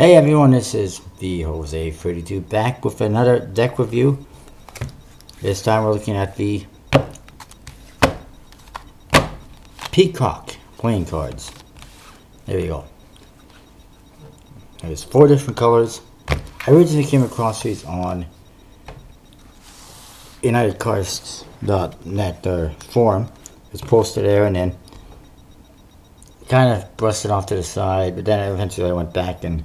Hey everyone, this is the Jose32 back with another deck review. This time we're looking at the Peacock playing cards. There we go. There's 4 different colors. I originally came across these on UnitedCards.net forum. It was posted there and then kind of brushed it off to the side, but then eventually I went back and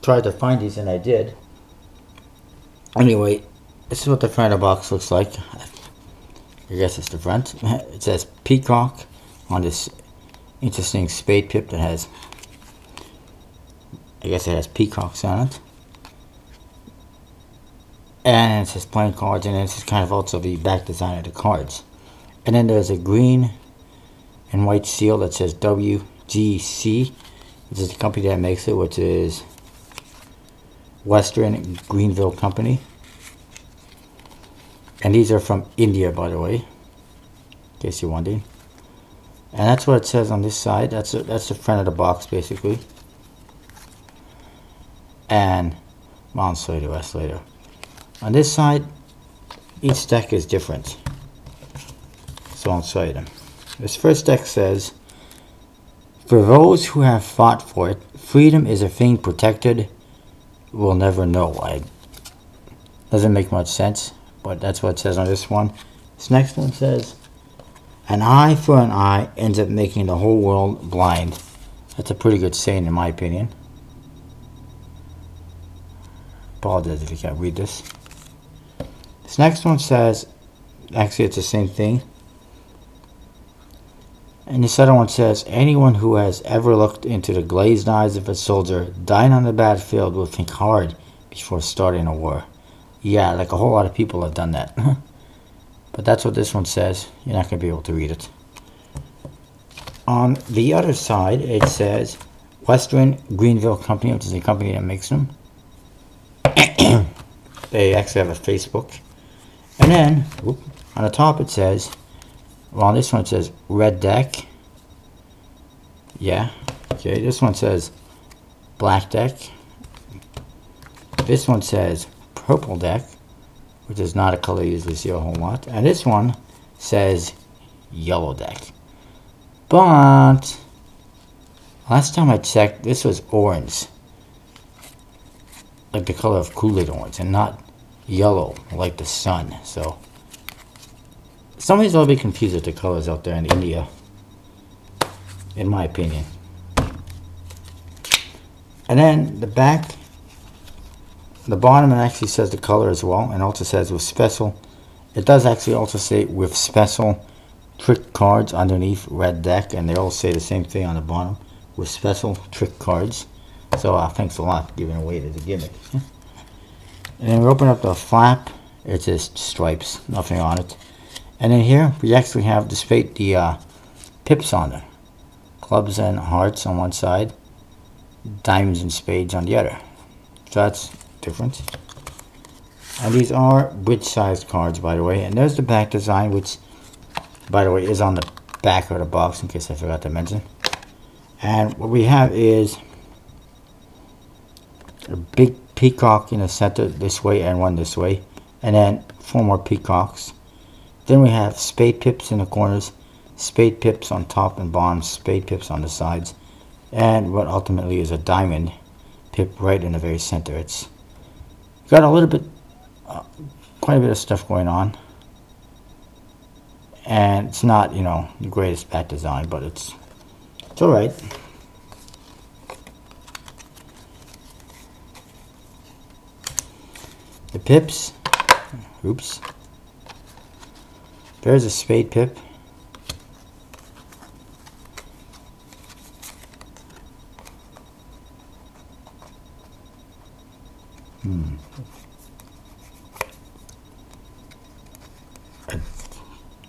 tried to find these, and I did. Anyway, this is what the front of the box looks like. I guess it's the front. It says Peacock on this interesting spade pip that has, I guess it has peacocks on it. And it says playing cards, and this is kind of also the back design of the cards. And then there's a green and white seal that says WGC. This is the company that makes it, which is Western Greenville Company. And these are from India, by the way, in case you're wondering. And that's what it says on this side. That's the front of the box, basically. And well, I'll show you the rest later. On this side, each deck is different, so I'll show you them. This first deck says, "For those who have fought for it, freedom is a thing protected will never know." Doesn't make much sense, but that's what it says on this one. This next one says, "An eye for an eye ends up making the whole world blind." That's a pretty good saying in my opinion. Apologize if you can't read this. This next one says, actually it's the same thing. And this other one says, "Anyone who has ever looked into the glazed eyes of a soldier dying on the battlefield will think hard before starting a war." Yeah, like a whole lot of people have done that. But that's what this one says. You're not going to be able to read it. On the other side, it says Western Greenville Company, which is a company that makes them. They actually have a Facebook. And then, on the top it says, well, on this one it says red deck. Yeah. Okay, this one says black deck. This one says purple deck, which is not a color you usually see a whole lot. And this one says yellow deck. But last time I checked, this was orange. Like the color of Kool-Aid orange, and not yellow like the sun. So somebody's a little bit confused with the colors out there in India, in my opinion. And then the back, the bottom, it actually says the color as well, and also says with special. It does actually also say with special trick cards underneath red deck, and they all say the same thing on the bottom, with special trick cards. So thanks a lot for giving away the gimmick. And then we open up the flap. It's just stripes, nothing on it. And then here we actually have the pips on there. Clubs and hearts on one side, diamonds and spades on the other. So that's different. And these are bridge-sized cards, by the way. And there's the back design, which, by the way, is on the back of the box, in case I forgot to mention. And what we have is a big peacock in the center this way and one this way, and then 4 more peacocks. Then we have spade pips in the corners, spade pips on top and bottom, spade pips on the sides, and what ultimately is a diamond pip right in the very center. It's got a little bit, quite a bit of stuff going on, and it's not, you know, the greatest back design, but it's all right. The pips, oops, there's a spade pip. A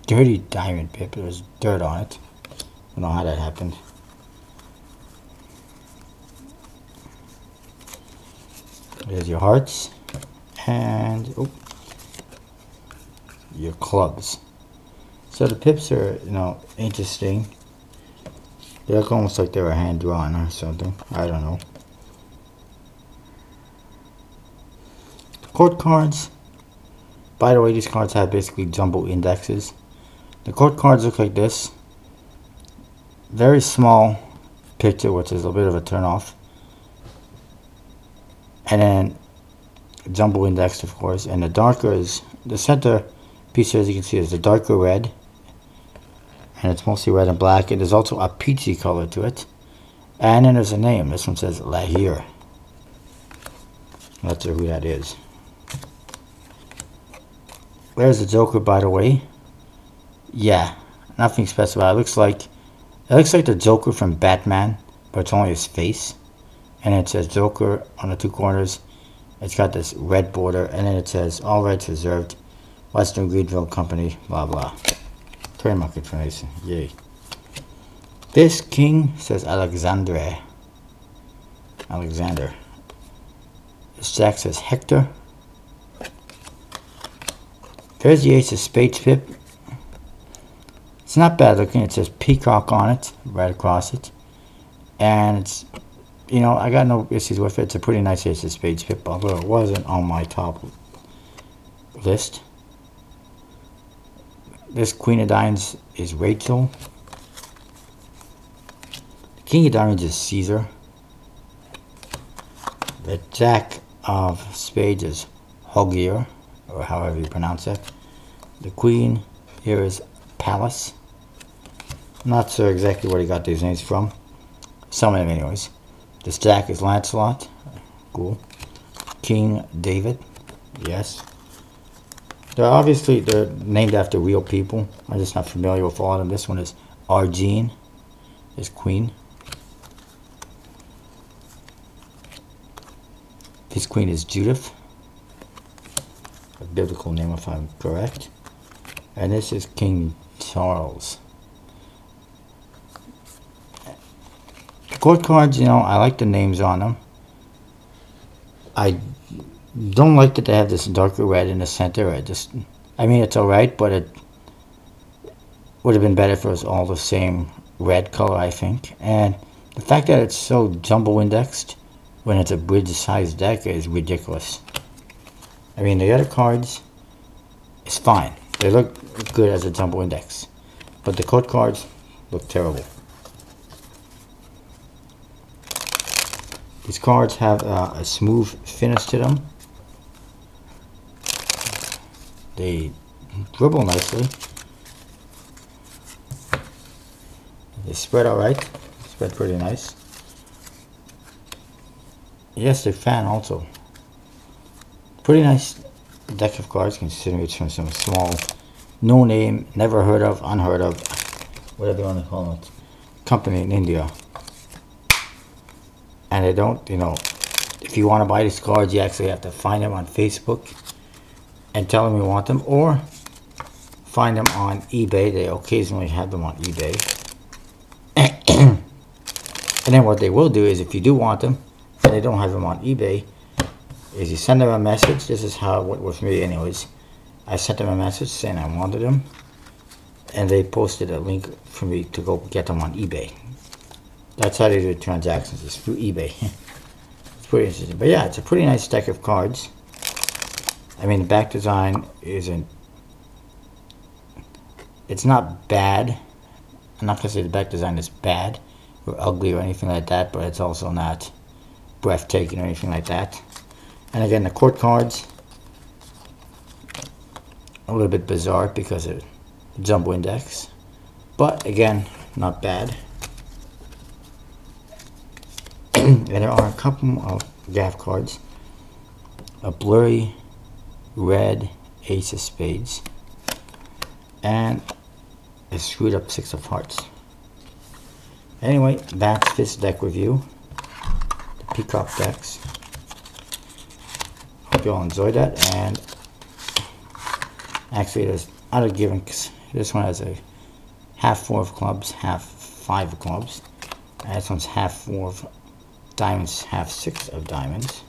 dirty diamond pip, there's dirt on it. I don't know how that happened. There's your hearts. And your clubs. So the pips are, you know, interesting. They look almost like they were hand drawn or something. I don't know. Court cards. By the way, these cards have basically jumbo indexes. The court cards look like this. Very small picture, which is a bit of a turn off. And then jumbo indexed, of course. And the darker is, the center piece, as you can see, is the darker red. And it's mostly red and black. It is also a peachy color to it. And then there's a name. This one says Lahir. Not sure who that is. There's the Joker, by the way. Yeah, nothing special. It looks like the Joker from Batman, but it's only his face. And it says Joker on the two corners. It's got this red border, and then it says all rights reserved, Western Greenville Company, blah blah. Trademark information. Yay. This king says Alexander. This jack says Hector. There's the ace of spades pip. It's not bad looking. It says Peacock on it, right across it. And it's, you know, I got no issues with it. It's a pretty nice ace of spades pip, although it wasn't on my top list. This queen of diamonds is Rachel. The king of diamonds is Caesar. The jack of spades is Hogier, or however you pronounce it. The queen here is Pallas. Not sure exactly where he got these names from. Some of them anyways. This jack is Lancelot. Cool. King David. Yes. They're named after real people. I'm just not familiar with all of them. This one is Argene. This queen. This queen is Judith. A biblical name if I'm correct. And this is King Charles. The court cards, you know, I like the names on them. I don't like that they have this darker red in the center. I mean, it's alright, but it would have been better if it was all the same red color, I think. And the fact that it's so jumbo indexed when it's a bridge-sized deck is ridiculous. I mean, the other cards is fine. They look good as a jumbo index. But the court cards look terrible. These cards have a smooth finish to them. They dribble nicely. They spread alright. Spread pretty nice. Yes, they fan also. Pretty nice deck of cards considering it's from some small, no name, never heard of, unheard of, whatever you want to call it, company in India. And they don't, you know, if you want to buy these cards, you actually have to find them on Facebook and tell them you want them, or find them on eBay. They occasionally have them on eBay. And then what they will do is, if you do want them and they don't have them on eBay, is you send them a message. This is how it went with me anyways. I sent them a message saying I wanted them, and they posted a link for me to go get them on eBay. That's how they do transactions, is through eBay. It's pretty interesting. But yeah, it's a pretty nice deck of cards. I mean, the back design isn't, it's not bad. I'm not going to say the back design is bad or ugly or anything like that, but it's also not breathtaking or anything like that. And again, the court cards, a little bit bizarre because of the jumbo index. But again, not bad. And there are a couple of gaff cards. A blurry red ace of spades. And a screwed up six of hearts. Anyway, that's this deck review. The Peacock decks. Hope you all enjoyed that. And actually, there's other givens. This one has a half four of clubs, half five of clubs. And this one's half four of diamonds, half six of diamonds.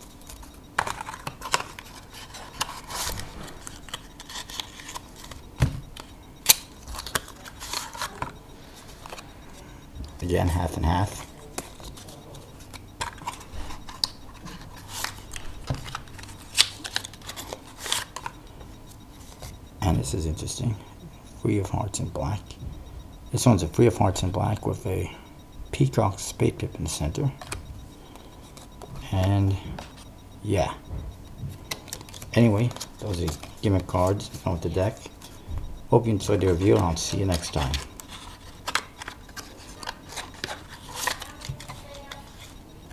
Again, half and half. And this is interesting. Three of Hearts in black. This one's a Three of Hearts in black with a Peacock Spade Pip in the center. And yeah. Anyway, those are gimmick cards with the deck. Hope you enjoyed the review, and I'll see you next time.